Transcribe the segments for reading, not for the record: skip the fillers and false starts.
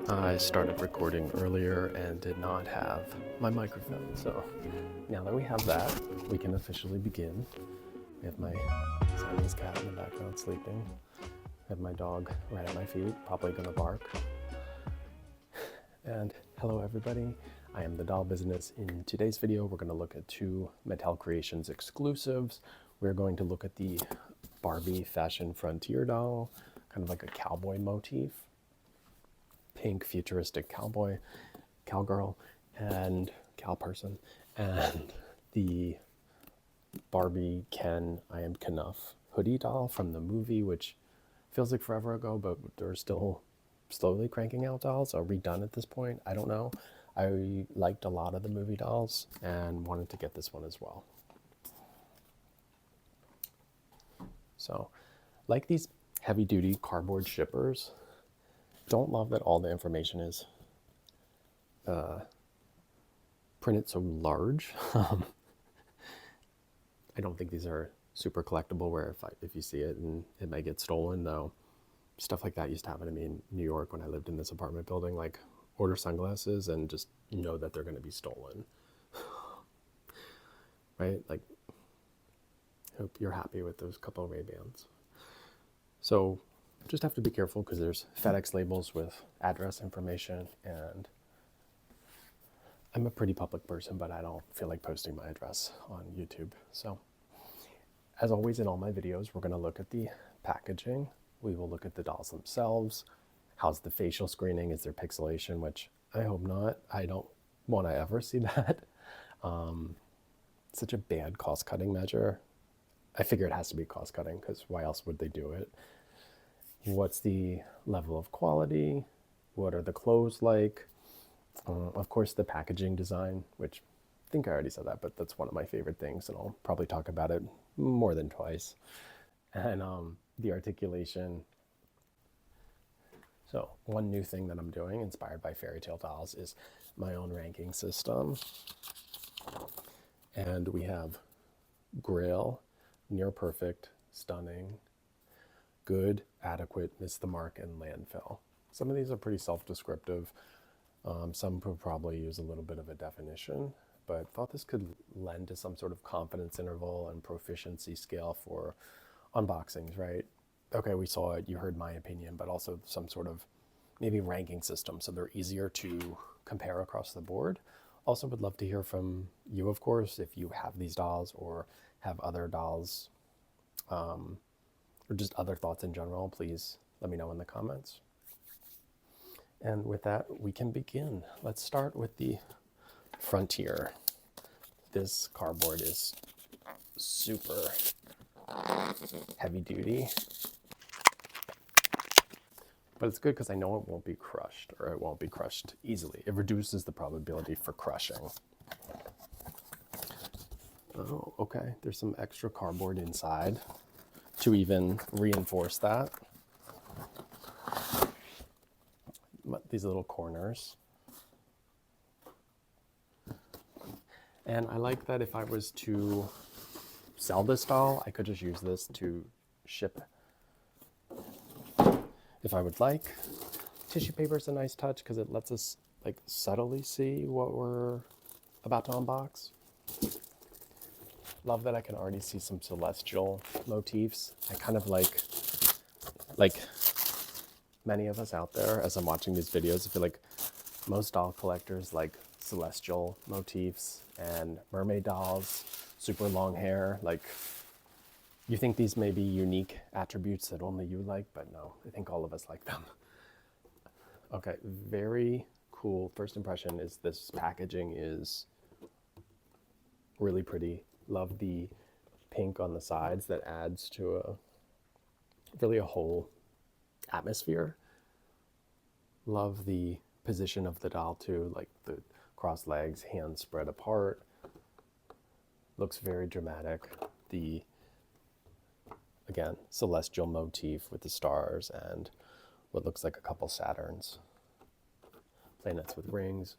I started recording earlier and did not have my microphone, so now that we have that, we can officially begin. We have my Siamese cat in the background sleeping. I have my dog right at my feet, probably gonna bark. And hello everybody, I am the Doll Business. In today's video, we're gonna look at two Mattel Creations exclusives. We're going to look at the Barbie Fashion Frontier doll, kind of like a cowboy motif. Pink futuristic cowboy, cowgirl, and cow person, and the Barbie Ken Ryan Kenough hoodie doll from the movie, which feels like forever ago, but they're still slowly cranking out dolls. Are we done at this point? I don't know. I liked a lot of the movie dolls and wanted to get this one as well. So, like these heavy-duty cardboard shippers, don't love that all the information is printed so large. I don't think these are super collectible, where if you see it and it might get stolen, though. Stuff like that used to happen to me in New York when I lived in this apartment building. Like, order sunglasses and just know that they're going to be stolen. Right? Like, hope you're happy with those couple of Ray-Bans. So just have to be careful because there's FedEx labels with address information, and I'm a pretty public person, but I don't feel like posting my address on YouTube. So as always in all my videos, we're going to look at the packaging. We will look at the dolls themselves. How's the facial screening? Is there pixelation? Which I hope not. I don't want to ever see that. Such a bad cost-cutting measure. I figure it has to be cost-cutting because why else would they do it? What's the level of quality? What are the clothes like? Of course, the packaging design, which I think I already said that, but that's one of my favorite things, and I'll probably talk about it more than twice. And the articulation. So one new thing that I'm doing, inspired by fairy tale dolls, is my own ranking system. And we have grail, near perfect, stunning, good, adequate, miss the mark, and landfill. Some of these are pretty self-descriptive. Some could probably use a little bit of a definition, but thought this could lend to some sort of confidence interval and proficiency scale for unboxings, right? Okay, we saw it, you heard my opinion, but also some sort of maybe ranking system so they're easier to compare across the board. Also would love to hear from you, of course, if you have these dolls or have other dolls, or just other thoughts in general. Please let me know in the comments. And with that, we can begin. Let's start with the Frontier. This cardboard is super heavy duty, but it's good because I know it won't be crushed, or it won't be crushed easily. It reduces the probability for crushing. Oh, okay. There's some extra cardboard inside to even reinforce that. These little corners. And I like that if I was to sell this doll, I could just use this to ship if I would like. Tissue paper is a nice touch because it lets us like subtly see what we're about to unbox. Love that I can already see some celestial motifs. I kind of like many of us out there, as I'm watching these videos, I feel like most doll collectors like celestial motifs and mermaid dolls, super long hair. Like, you think these may be unique attributes that only you like, but no, I think all of us like them. Okay, very cool. First impression is this packaging is really pretty. Love the pink on the sides that adds to a whole atmosphere. Love the position of the doll too, like the crossed legs, hands spread apart. Looks very dramatic. The, again, celestial motif with the stars and what looks like a couple Saturns. Planets with rings.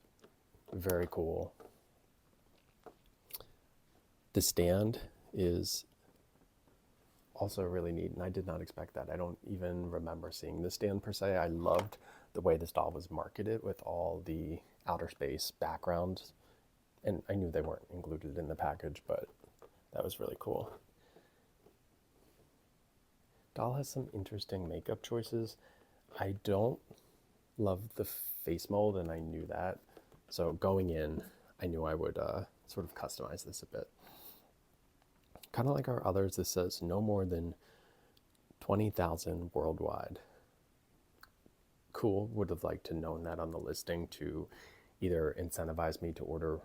Very cool. The stand is Also really neat, and I did not expect that. I don't even remember seeing this stand per se. I loved the way this doll was marketed with all the outer space backgrounds, and I knew they weren't included in the package, but that was really cool. Doll has some interesting makeup choices. I don't love the face mold, and I knew that. So going in, I knew I would sort of customize this a bit. Kind of like our others, this says no more than 20,000 worldwide. Cool, would have liked to known that on the listing to either incentivize me to order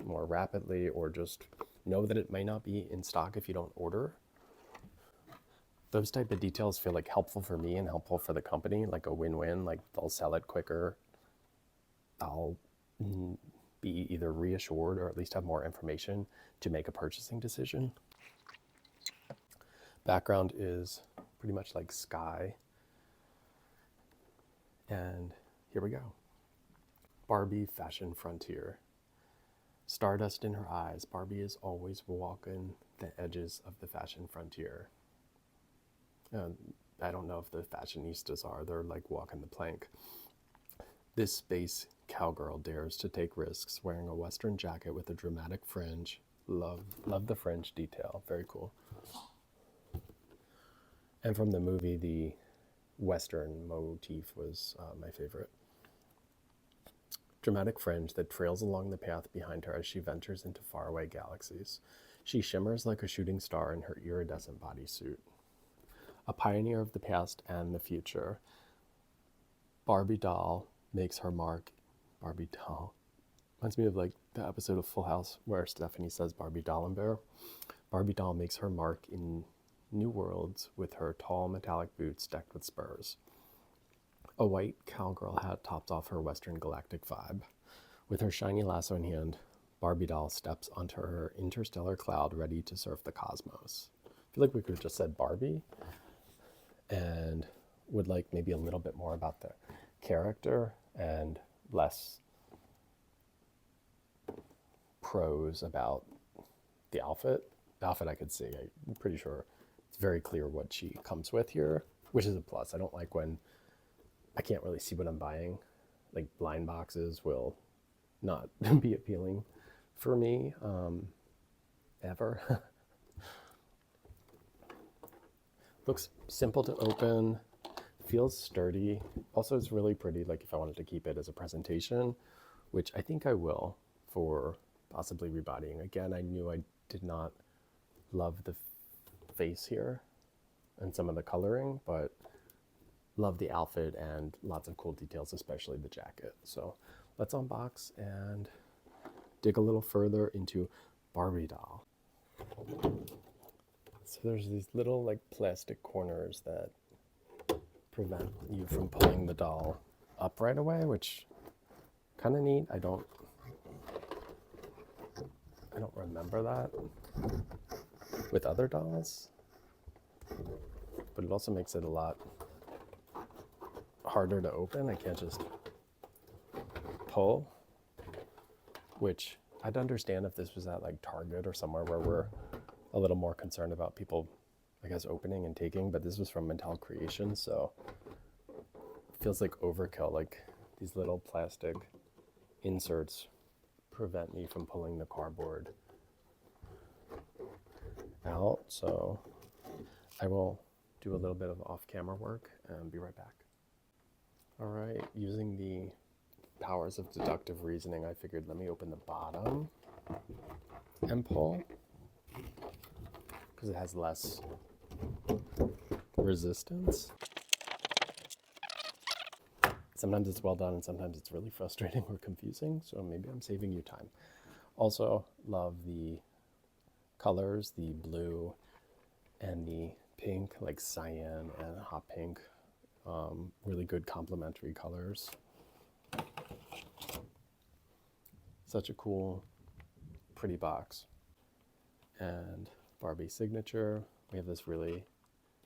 more rapidly or just know that it might not be in stock if you don't order. Those type of details feel like helpful for me and helpful for the company, like a win-win, like they'll sell it quicker. I'll be either reassured or at least have more information to make a purchasing decision. Background is pretty much like sky. And here we go. Barbie Fashion Frontier. Stardust in her eyes, Barbie is always walking the edges of the fashion frontier. I don't know if the fashionistas are, they're like walking the plank. This space cowgirl dares to take risks, wearing a Western jacket with a dramatic fringe. Love the fringe detail, very cool. And from the movie, the Western motif was my favorite. Dramatic fringe that trails along the path behind her as she ventures into faraway galaxies. She shimmers like a shooting star in her iridescent bodysuit. A pioneer of the past and the future, Barbie doll makes her mark. Barbie doll reminds me of like the episode of Full House where Stephanie says Barbie doll and bear. Barbie doll makes her mark in new worlds with her tall metallic boots decked with spurs. A white cowgirl hat tops off her Western galactic vibe. With her shiny lasso in hand, Barbie doll steps onto her interstellar cloud ready to surf the cosmos. I feel like we could have just said Barbie and would like maybe a little bit more about the character and less prose about the outfit. The outfit I could see, I'm pretty sure it's very clear what she comes with here, which is a plus. I don't like when I can't really see what I'm buying. Like blind boxes will not be appealing for me, ever. Looks simple to open, feels sturdy. Also, it's really pretty, like if I wanted to keep it as a presentation, which I think I will for possibly rebodying. Again, I knew I did not love the face here and some of the coloring, but love the outfit and lots of cool details, especially the jacket. So let's unbox and dig a little further into Barbie doll. So there's these little like plastic corners that prevent you from pulling the doll up right away, which kind of neat. I don't remember that with other dolls, but it also makes it a lot harder to open. I can't just pull, which I'd understand if this was at like Target or somewhere where we're a little more concerned about people, I guess, opening and taking, but this was from Mattel Creations, so it feels like overkill. Like these little plastic inserts prevent me from pulling the cardboard out, so I will do a little bit of off-camera work and be right back. All right, using the powers of deductive reasoning, I figured let me open the bottom and pull because it has less resistance. Sometimes it's well done and sometimes it's really frustrating or confusing, so maybe I'm saving you time. Also, love the colors, the blue and the pink, like cyan and hot pink. Really good complementary colors. Such a cool, pretty box. And Barbie signature. We have this really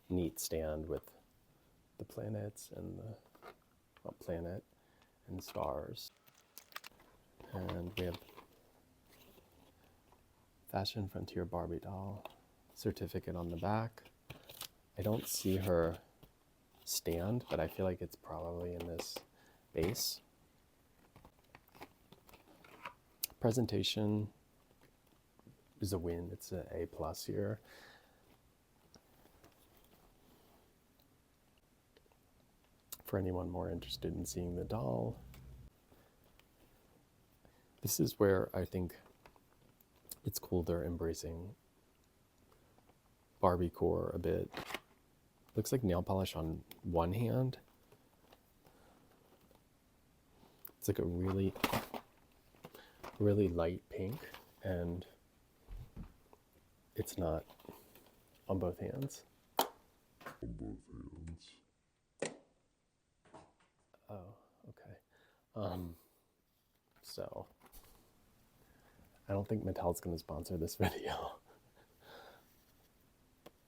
neat stand with the planets and the planet and stars. And we have Fashion Frontier Barbie doll certificate on the back. I don't see her stand, but I feel like it's probably in this base. Presentation is a win. It's an A+ here. For anyone more interested in seeing the doll, this is where I think it's cool they're embracing Barbie core a bit. Looks like nail polish on one hand. It's like a really, really light pink, and it's not on both hands. Oh, okay. So I don't think Mattel's going to sponsor this video.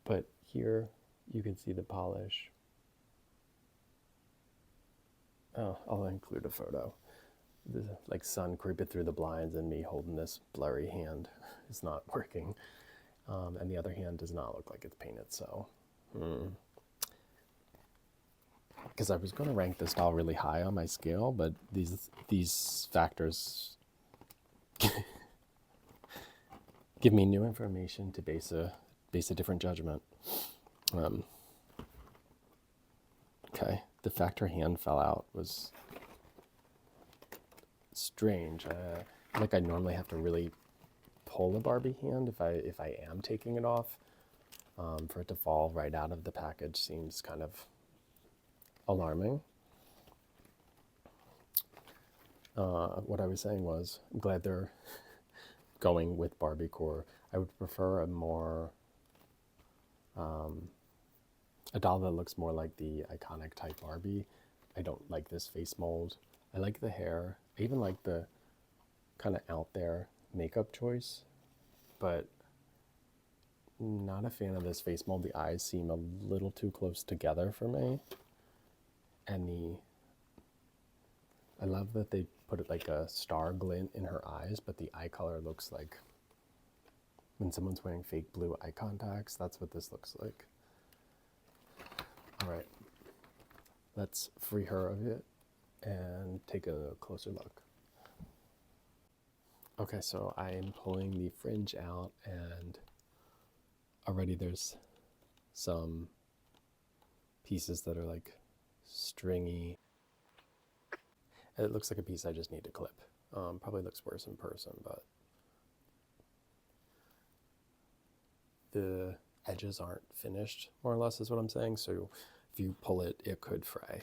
But here you can see the polish. Oh, I'll include a photo. The like sun creeping through the blinds and me holding this blurry hand is not working. And the other hand does not look like it's painted, so. Because I was going to rank this doll really high on my scale, but these factors give me new information to base a different judgment. Okay, the factor hand fell out was strange. Like I normally have to really pull a Barbie hand if I am taking it off. For it to fall right out of the package seems kind of alarming. What I was saying was, I'm glad they're going with Barbie core. I would prefer a more, a doll that looks more like the iconic type Barbie. I don't like this face mold. I like the hair. I even like the kind of out there makeup choice, but not a fan of this face mold. The eyes seem a little too close together for me. And I love that they put it like a star glint in her eyes, but the eye color looks like when someone's wearing fake blue eye contacts. That's what this looks like. All right, let's free her of it and take a closer look. Okay, so I'm pulling the fringe out, and already there's some pieces that are like stringy. It looks like a piece I just need to clip. Probably looks worse in person, but the edges aren't finished, more or less is what I'm saying. So if you pull it, it could fray.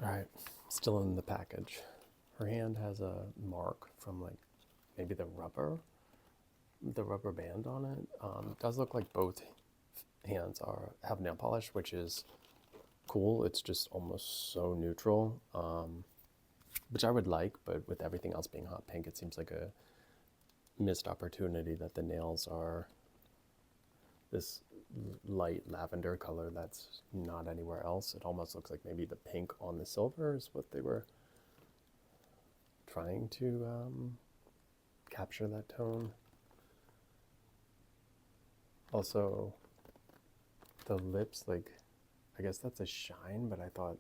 All right, still in the package. Her hand has a mark from like maybe the rubber band on it. It does look like both hands have nail polish, which is cool. It's just almost so neutral, which I would like, but with everything else being hot pink, it seems like a missed opportunity that the nails are this light lavender color that's not anywhere else. It almost looks like maybe the pink on the silver is what they were trying to capture that tone. Also, the lips, like, I guess that's a shine, but I thought,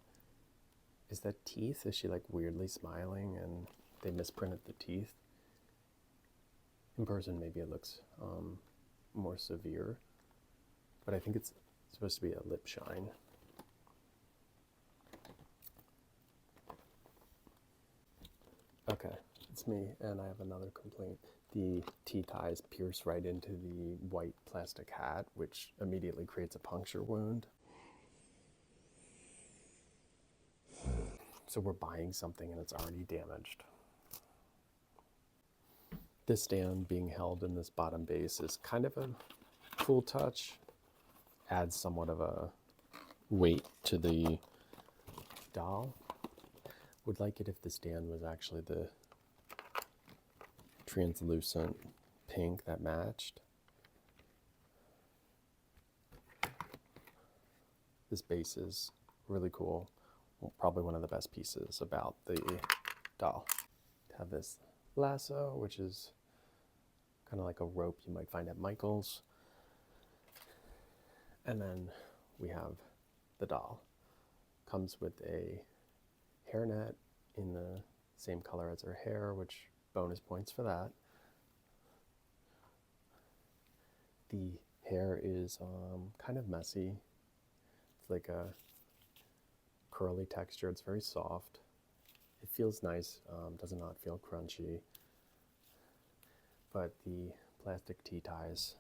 is that teeth? Is she like weirdly smiling and they misprinted the teeth? In person, maybe it looks more severe, but I think it's supposed to be a lip shine. Okay, it's me, and I have another complaint. The T-ties pierce right into the white plastic hat, which immediately creates a puncture wound. So we're buying something and it's already damaged. This stand being held in this bottom base is kind of a cool touch. Adds somewhat of a weight to the doll. Would like it if the stand was actually the translucent pink that matched. This base is really cool. Well, probably one of the best pieces about the doll. Have this lasso, which is kind of like a rope you might find at Michael's. And then we have the doll. Comes with a hairnet in the same color as her hair, which bonus points for that. The hair is kind of messy. It's like a curly texture. It's very soft. It feels nice. Does not feel crunchy. But the plastic tea ties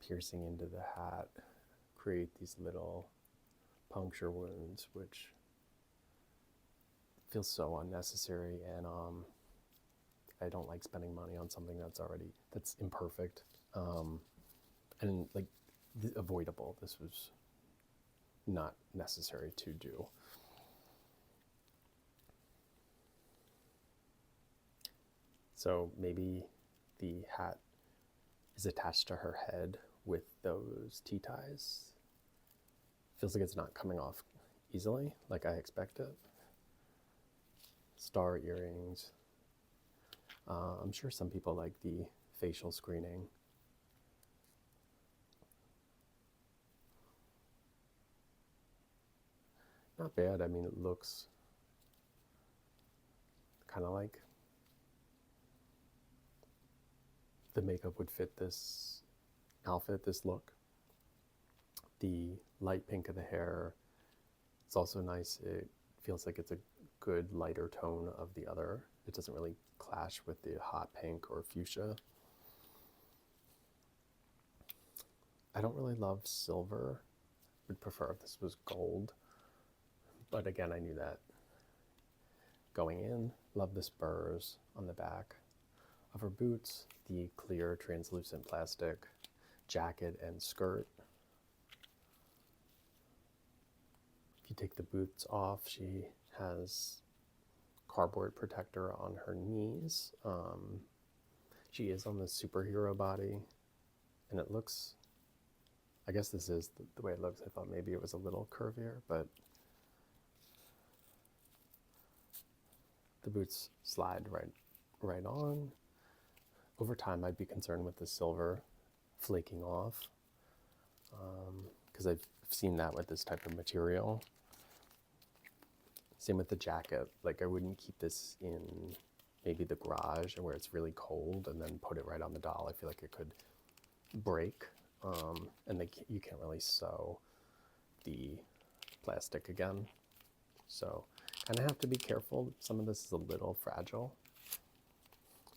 piercing into the hat create these little puncture wounds, which feels so unnecessary, and I don't like spending money on something that's imperfect, and like avoidable. This was not necessary to do. So maybe the hat is attached to her head with those tea ties. Feels like it's not coming off easily, like I expected. Star earrings. I'm sure some people like the facial screening. Not bad. I mean, it looks kind of like the makeup would fit this outfit, this look. The light pink of the hair, it's also nice. It feels like it's a good lighter tone of the other. It doesn't really clash with the hot pink or fuchsia. I don't really love silver. Would prefer if this was gold. But again, I knew that going in. Love the spurs on the back of her boots, the clear translucent plastic jacket and skirt. If you take the boots off, she has cardboard protector on her knees. She is on the superhero body, and it looks, I guess this is the way it looks. I thought maybe it was a little curvier, but the boots slide right on. Over time, I'd be concerned with the silver flaking off, because I've seen that with this type of material. Same with the jacket. Like, I wouldn't keep this in maybe the garage where it's really cold and then put it right on the doll. I feel like it could break, and you can't really sew the plastic again. So kind of have to be careful. Some of this is a little fragile.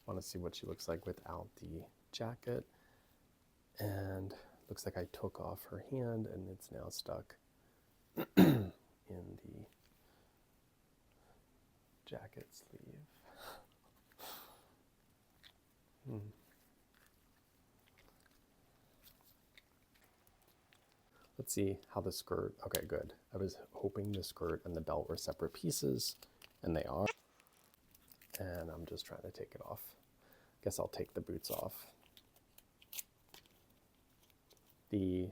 Want to see what she looks like without the jacket. And looks like I took off her hand and it's now stuck in the jacket sleeve. Let's see how the skirt, okay, good. I was hoping the skirt and the belt were separate pieces, and they are. And I'm just trying to take it off. Guess I'll take the boots off. The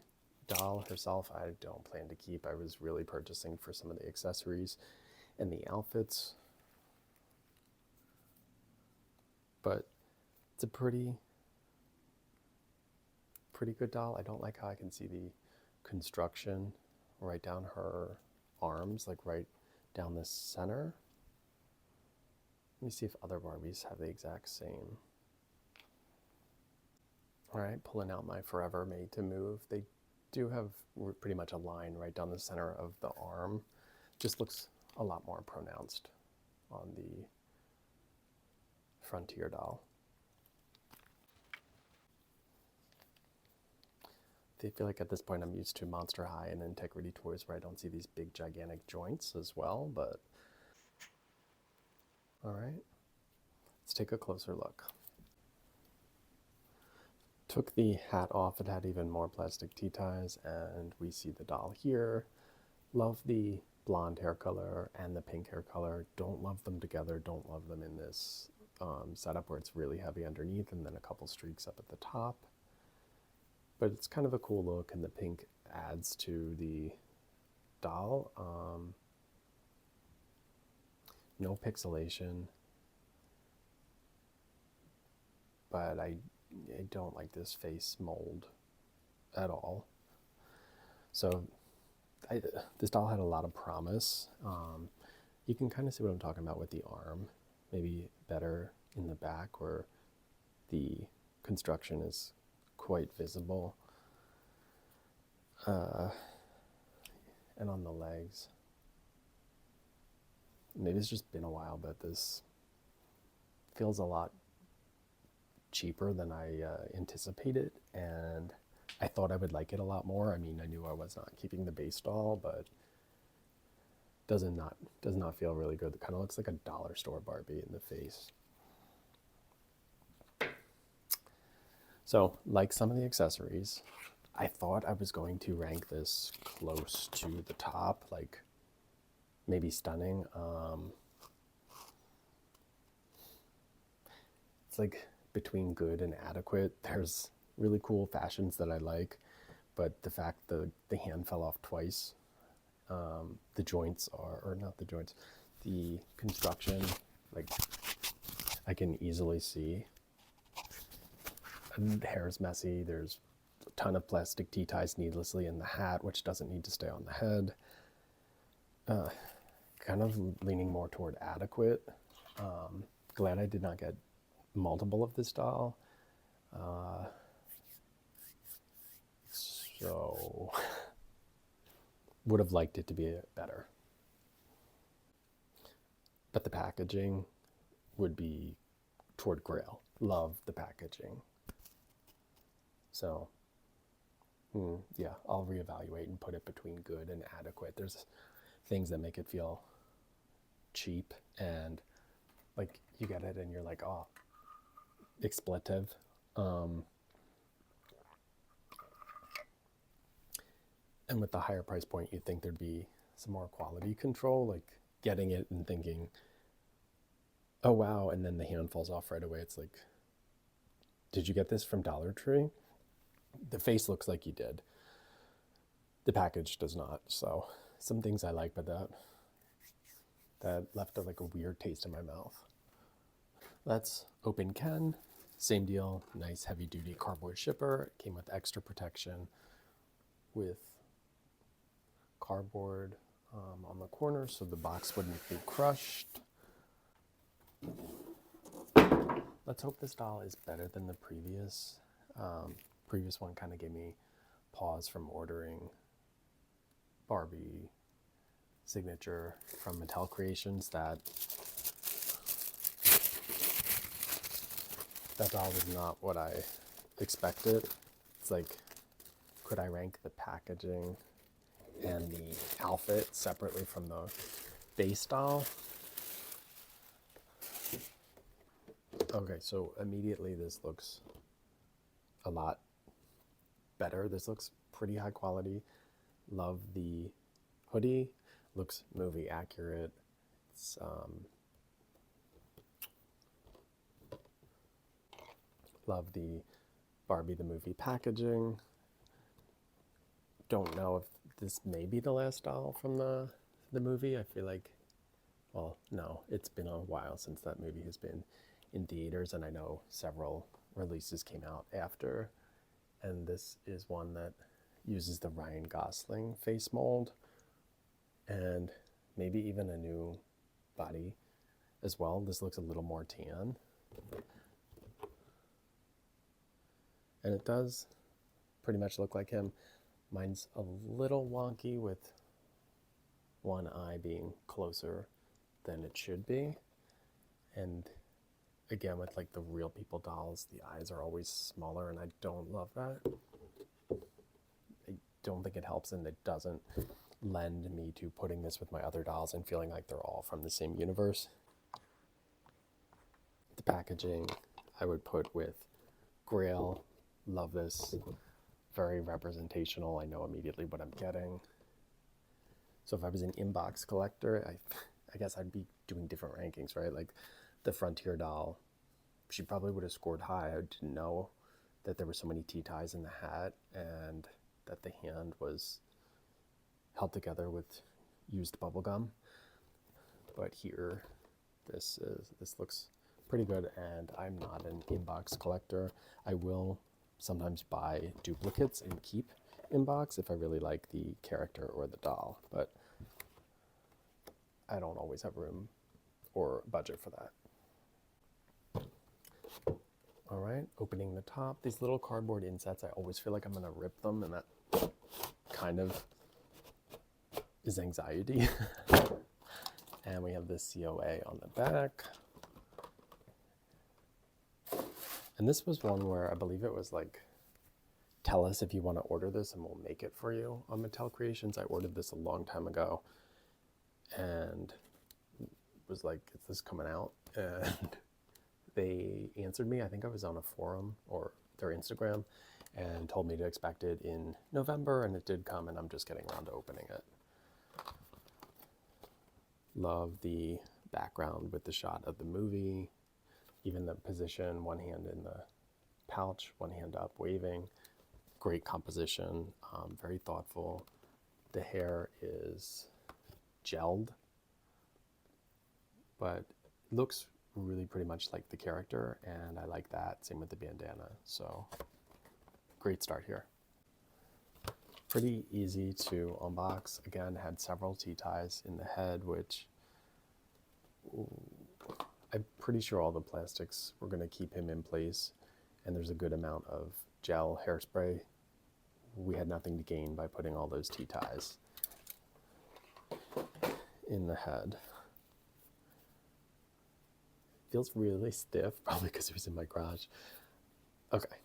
doll herself, I don't plan to keep. I was really purchasing for some of the accessories and the outfits. But it's a pretty good doll. I don't like how I can see the construction right down her arms, like right down the center. Let me see if other Barbies have the exact same. All right, pulling out my Forever Made to Move. They do have pretty much a line right down the center of the arm. Just looks a lot more pronounced on the Frontier doll. I feel like at this point I'm used to Monster High and Integrity toys where I don't see these big gigantic joints as well, but all right, let's take a closer look. Took the hat off, it had even more plastic tea ties, and we see the doll here. Love the blonde hair color and the pink hair color. Don't love them together, don't love them in this setup where it's really heavy underneath and then a couple streaks up at the top. But it's kind of a cool look, and the pink adds to the doll. No pixelation, but I don't like this face mold at all. So this doll had a lot of promise. You can kind of see what I'm talking about with the arm. Maybe better in the back where the construction is quite visible. And on the legs. Maybe it's just been a while, but this feels a lot cheaper than I anticipated, and I thought I would like it a lot more. I mean, I knew I was not keeping the base doll, but does not feel really good. It kind of looks like a dollar store Barbie in the face. So, like some of the accessories, I thought I was going to rank this close to the top, like maybe stunning. It's like between good and adequate. There's really cool fashions that I like, but the fact the hand fell off twice, the joints are, or not the joints, the construction, like I can easily see. And the hair is messy. There's a ton of plastic T-ties needlessly in the hat, which doesn't need to stay on the head. Kind of leaning more toward adequate. Glad I did not get multiple of this doll. So would have liked it to be better. But the packaging would be toward Grail. Love the packaging. So yeah, I'll reevaluate and put it between good and adequate. There's things that make it feel cheap and like you get it and you're like, oh, expletive. And with the higher price point, you'd think there'd be some more quality control, like getting it and thinking, oh wow, and then the hand falls off right away. It's like, did you get this from Dollar Tree? The face looks like you did. The package does not. So some things I like, but that left like a weird taste in my mouth. Let's open Ken. Same deal, nice heavy duty cardboard shipper. Came with extra protection with cardboard on the corner so the box wouldn't be crushed. Let's hope this doll is better than the previous. Previous one kind of gave me pause from ordering Barbie signature from Mattel Creations. That doll was not what I expected. It's like, could I rank the packaging and the outfit separately from the base doll? Okay, so immediately this looks a lot better. This looks pretty high quality. Love the hoodie. Looks movie accurate. It's love the Barbie the movie packaging. Don't know if this may be the last doll from the movie. I feel like, well, no, it's been a while since that movie has been in theaters, and I know several releases came out after, and this is one that uses the Ryan Gosling face mold and maybe even a new body as well. This looks a little more tan, and it does pretty much look like him. Mine's a little wonky with one eye being closer than it should be, and again, with like the real people dolls, the eyes are always smaller, and I don't love that. I don't think it helps, and it doesn't lend me to putting this with my other dolls and feeling like they're all from the same universe. The packaging I would put with Grail. Love this. Very representational. I know immediately what I'm getting. So if I was an inbox collector, I guess I'd be doing different rankings, right? Like the Frontier doll, she probably would have scored high. I didn't know that there were so many T-ties in the hat and that the hand was held together with used bubble gum. But here, this looks pretty good, and I'm not an inbox collector. I will sometimes buy duplicates and keep inbox if I really like the character or the doll, but I don't always have room or budget for that. All right, opening the top. These little cardboard insets, I always feel like I'm gonna rip them, and that kind of is anxiety. And we have this COA on the back. And this was one where I believe it was like, tell us if you want to order this and we'll make it for you on Mattel Creations. I ordered this a long time ago and was like, is this coming out? And they answered me. I think I was on a forum or their Instagram and told me to expect it in November, and it did come, and I'm just getting around to opening it. Love the background with the shot of the movie, even the position, one hand in the pouch, one hand up waving. Great composition, very thoughtful. The hair is gelled, but looks really pretty much like the character, and I like that. Same with the bandana, so great start here. Pretty easy to unbox. Again, had several T-ties in the head, which I'm pretty sure all the plastics were going to keep him in place, and there's a good amount of gel hairspray. We had nothing to gain by putting all those T-ties in the head. Feels really stiff, probably because it was in my garage. Okay.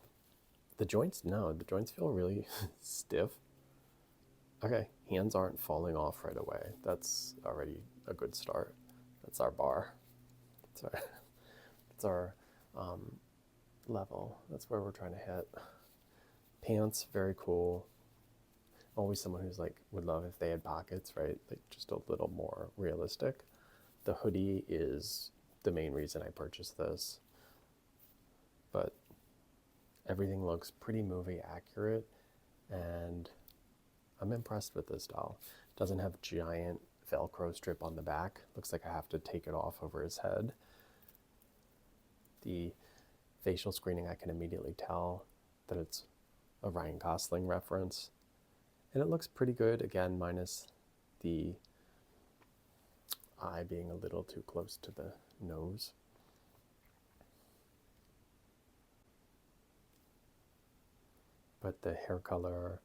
The joints, no, the joints feel really stiff. Okay, hands aren't falling off right away. That's already a good start. That's our bar. That's our level. That's where we're trying to hit. Pants, very cool. Always someone who's like, would love if they had pockets, right? Like just a little more realistic. The hoodie is the main reason I purchased this. But everything looks pretty movie accurate, and I'm impressed with this doll. Doesn't have giant Velcro strip on the back. Looks like I have to take it off over his head. The facial screening, I can immediately tell that it's a Ryan Gosling reference. And it looks pretty good, again, minus the eye being a little too close to the nose. But the hair color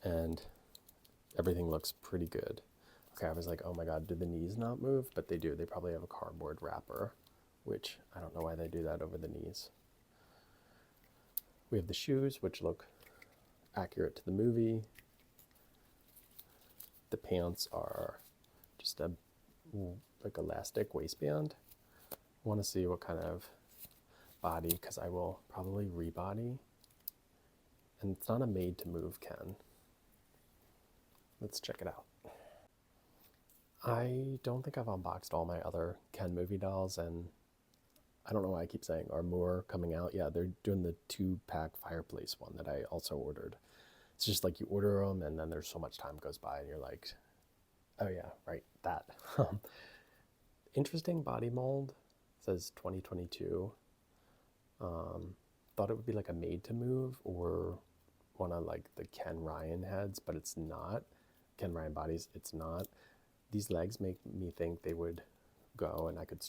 and everything looks pretty good. Okay, I was like, oh my God, do the knees not move? But they do. They probably have a cardboard wrapper, which I don't know why they do that over the knees. We have the shoes, which look accurate to the movie. The pants are just a like elastic waistband. I want to see what kind of body, because I will probably rebody. And it's not a made to move Ken. Let's check it out. I don't think I've unboxed all my other Ken movie dolls, and I don't know why I keep saying, are more coming out? Yeah, they're doing the 2-pack fireplace one that I also ordered. It's just like you order them and then there's so much time goes by and you're like, oh yeah, right, that. Interesting body mold. It says 2022. Thought it would be like a made to move or one of like the Ken Ryan heads, but it's not. Ken Ryan bodies, it's not. These legs make me think they would go and I could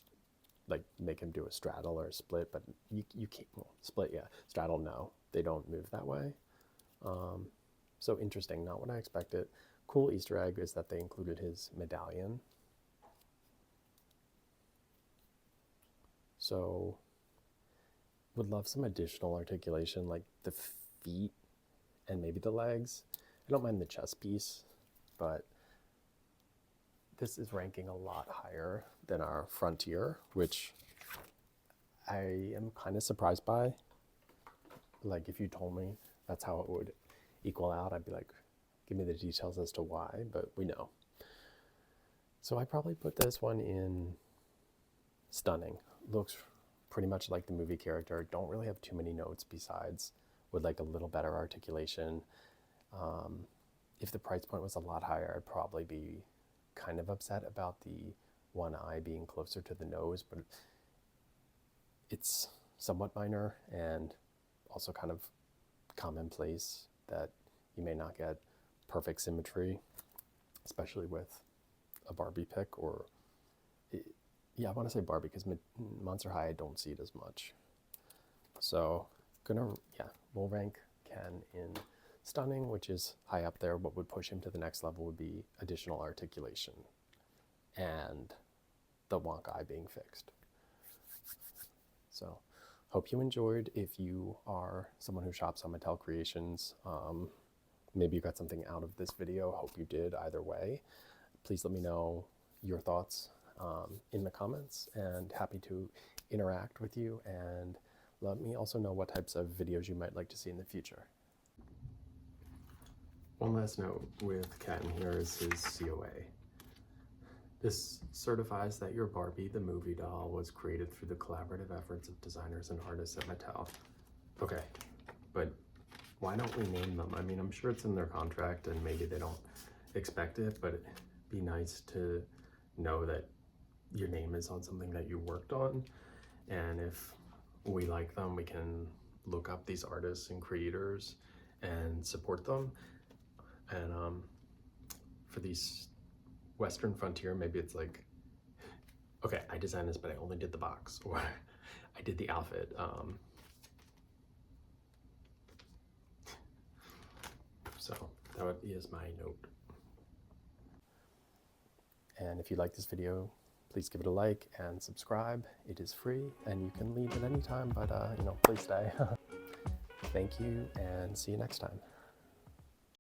like make him do a straddle or a split, but you can't, well, split, yeah. Straddle, no, they don't move that way. So interesting, not what I expected. Cool Easter egg is that they included his medallion. So would love some additional articulation, like the feet and maybe the legs. I don't mind the chest piece, but this is ranking a lot higher than our Frontier, which I am kind of surprised by. Like if you told me that's how it would equal out, I'd be like, give me the details as to why, but we know. So I probably put this one in stunning. Looks pretty much like the movie character. Don't really have too many notes besides would like a little better articulation. If the price point was a lot higher, I'd probably be kind of upset about the one eye being closer to the nose, but it's somewhat minor and also kind of commonplace that, You may not get perfect symmetry, especially with a Barbie pick, or yeah, I want to say Barbie because Monster High I don't see it as much. So we'll rank Ken in stunning, which is high up there. What would push him to the next level would be additional articulation and the wonk eye being fixed. So hope you enjoyed. If you are someone who shops on Mattel Creations, maybe you got something out of this video. Hope you did either way. Please let me know your thoughts in the comments, and happy to interact with you, and let me also know what types of videos you might like to see in the future. One last note with Ken, here is his COA. This certifies that your Barbie, the movie doll, was created through the collaborative efforts of designers and artists at Mattel. Okay, but why don't we name them? I mean, I'm sure it's in their contract and maybe they don't expect it, but it'd be nice to know that your name is on something that you worked on. And if we like them, we can look up these artists and creators and support them. And for these Western Frontier, maybe it's like, okay, I designed this, but I only did the box, or I did the outfit. So that is my note. And if you like this video, please give it a like and subscribe. It is free and you can leave at any time, but please stay. Thank you and see you next time.